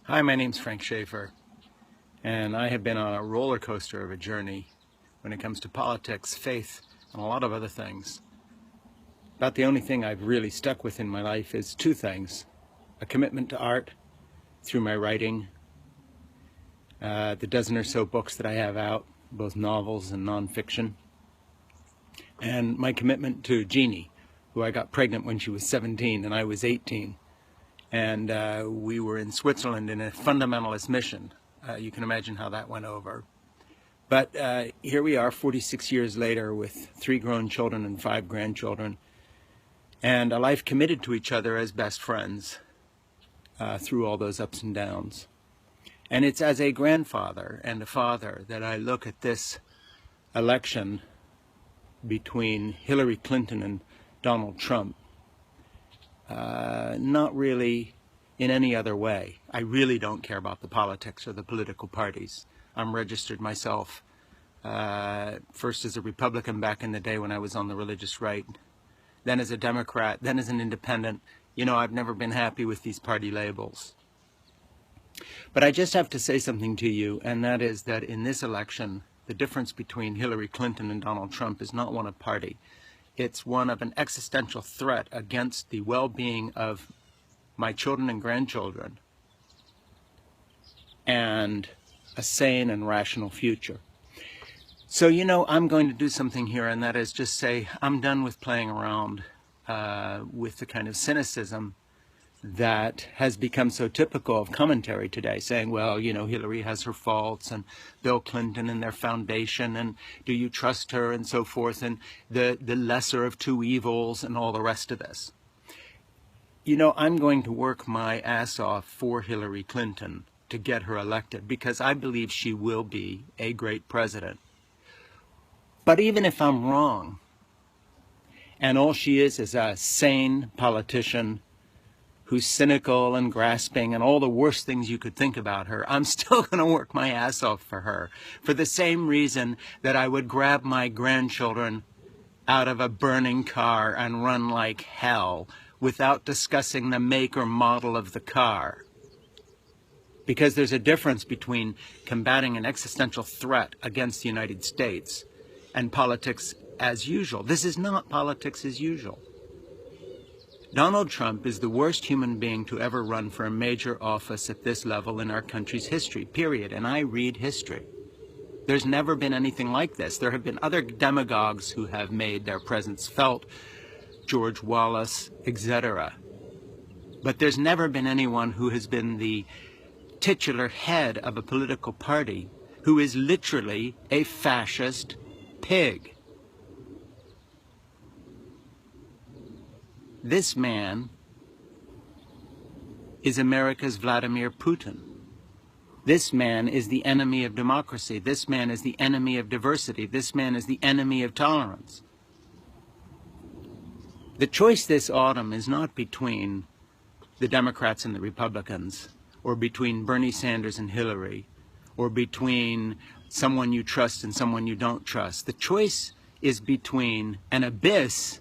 Hi, my name's Frank Schaefer, and I have been on a roller coaster of a journey when it comes to politics, faith, and a lot of other things. About the only thing I've really stuck with in my life is two things: a commitment to art through my writing, the dozen or so books that I have out, both novels and nonfiction, and my commitment to Jeannie, who I got pregnant when she was 17 and I was 18. And we were in Switzerland in a fundamentalist mission. You can imagine how that went over. But here we are 46 years later with 3 grown children and 5 grandchildren, and a life committed to each other as best friends through all those ups and downs. And it's as a grandfather and a father that I look at this election between Hillary Clinton and Donald Trump. Not really in any other way. I really don't care about the politics or the political parties. I'm registered myself, first as a Republican back in the day when I was on the religious right, then as a Democrat, then as an independent. You know, I've never been happy with these party labels. But I just have to say something to you, and that is that in this election, the difference between Hillary Clinton and Donald Trump is not one of party. It's one of an existential threat against the well-being of my children and grandchildren and a sane and rational future. So, you know, I'm going to do something here, and that is just say I'm done with playing around with the kind of cynicism that has become so typical of commentary today, saying, well, you know, Hillary has her faults, and Bill Clinton and their foundation, and do you trust her, and so forth, and the lesser of two evils, and all the rest of this. You know, I'm going to work my ass off for Hillary Clinton to get her elected, because I believe she will be a great president. But even if I'm wrong, and all she is a sane politician who's cynical and grasping and all the worst things you could think about her, I'm still going to work my ass off for her, for the same reason that I would grab my grandchildren out of a burning car and run like hell without discussing the make or model of the car. Because there's a difference between combating an existential threat against the United States and politics as usual. This is not politics as usual. Donald Trump is the worst human being to ever run for a major office at this level in our country's history, period. And I read history. There's never been anything like this. There have been other demagogues who have made their presence felt, George Wallace, etc. But there's never been anyone who has been the titular head of a political party who is literally a fascist pig. This man is America's Vladimir Putin. This man is the enemy of democracy. This man is the enemy of diversity. This man is the enemy of tolerance. The choice this autumn is not between the Democrats and the Republicans, or between Bernie Sanders and Hillary, or between someone you trust and someone you don't trust. The choice is between an abyss,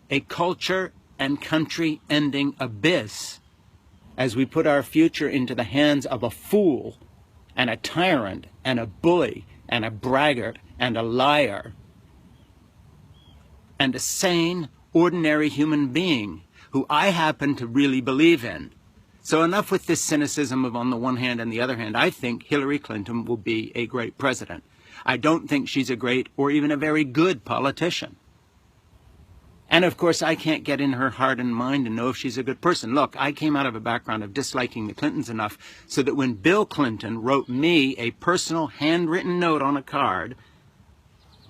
a culture and country-ending abyss, as we put our future into the hands of a fool and a tyrant and a bully and a braggart and a liar, and a sane, ordinary human being who I happen to really believe in. So enough with this cynicism of on the one hand and the other hand. I think Hillary Clinton will be a great president. I don't think she's a great or even a very good politician. And of course, I can't get in her heart and mind and know if she's a good person. Look, I came out of a background of disliking the Clintons enough so that when Bill Clinton wrote me a personal handwritten note on a card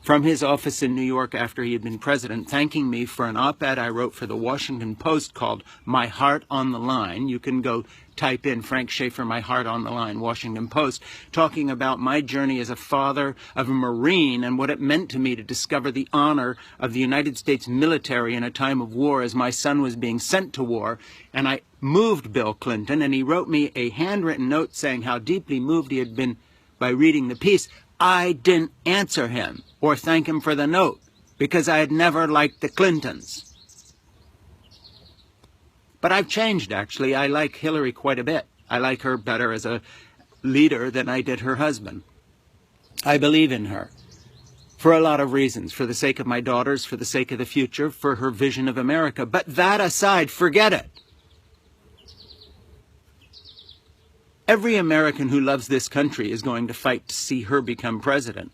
from his office in New York after he had been president, thanking me for an op-ed I wrote for the Washington Post called My Heart on the Line. You can go type in Frank Schaefer, My Heart on the Line, Washington Post, talking about my journey as a father of a Marine and what it meant to me to discover the honor of the United States military in a time of war as my son was being sent to war. And I moved Bill Clinton, and he wrote me a handwritten note saying how deeply moved he had been by reading the piece. I didn't answer him or thank him for the note because I had never liked the Clintons. But I've changed, actually. I like Hillary quite a bit. I like her better as a leader than I did her husband. I believe in her for a lot of reasons, for the sake of my daughters, for the sake of the future, for her vision of America. But that aside, forget it. Every American who loves this country is going to fight to see her become president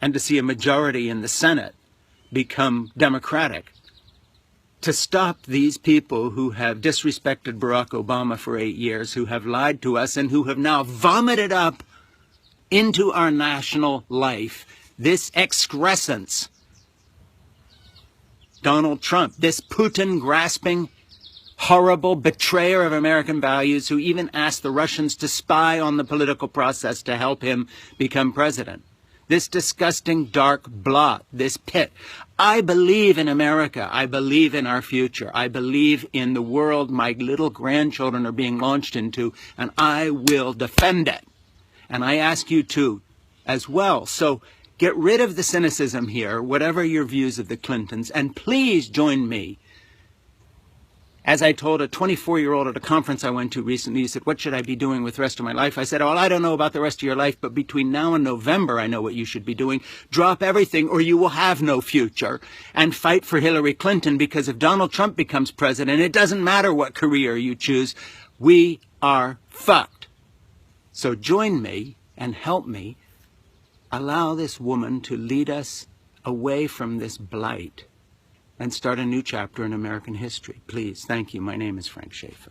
and to see a majority in the Senate become Democratic, to stop these people who have disrespected Barack Obama for 8 years, who have lied to us, and who have now vomited up into our national life this excrescence. Donald Trump, this Putin-grasping, horrible betrayer of American values, who even asked the Russians to spy on the political process to help him become president. This disgusting dark blot, this pit. I believe in America. I believe in our future. I believe in the world my little grandchildren are being launched into, and I will defend it. And I ask you to as well. So get rid of the cynicism here, whatever your views of the Clintons, and please join me. As I told a 24-year-old at a conference I went to recently, he said, what should I be doing with the rest of my life? I said, well, I don't know about the rest of your life, but between now and November, I know what you should be doing. Drop everything or you will have no future, and fight for Hillary Clinton, because if Donald Trump becomes president, it doesn't matter what career you choose. We are fucked. So join me and help me allow this woman to lead us away from this blight and start a new chapter in American history. Please, thank you. My name is Frank Schaeffer.